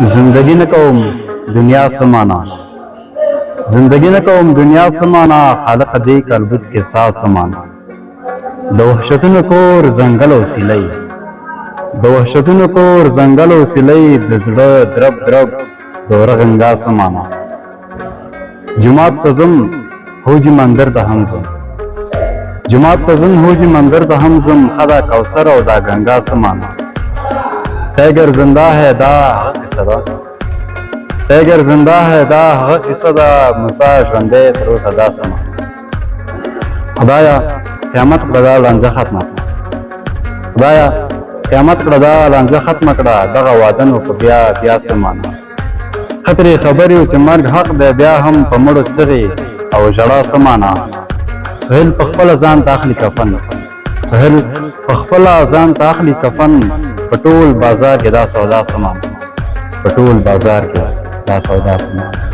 زندگی نکوم دنیا سمانا زندگی نکوم دنیا سمانا خالق دې کلبد کې سا سمانا د وحشتونو کور زنګل او سیلۍ د وحشتونو کور زنګل او سیلۍ د زړه درب درب د ورغنګا سمانا جماعت تزم هوجی مندر د همزم جماعت تزم هوجی مندر د همزم خدا کوثر او دا گنگا سمانا تیگر زندہ ہے دا حق صدا تیگر زندہ ہے دا حق صدا مسا ژوندی تر اوسه دا سما خدایا قیامت کړه دا لانجه ختمه خدایا قیامت کړه دا لانجه ختمه کړه دغه وعدن په بیا سمانا خطرې خبرې چې مرګ حق دی بیا هم په مړو چغې او ژړا سمانا سهیل په خپله ځان ته اخلي کفن سهیل په خپله ځان ته اخلي کفن پټول بازار کې دا سودا سامان پټول بازار کې دا سودا سامان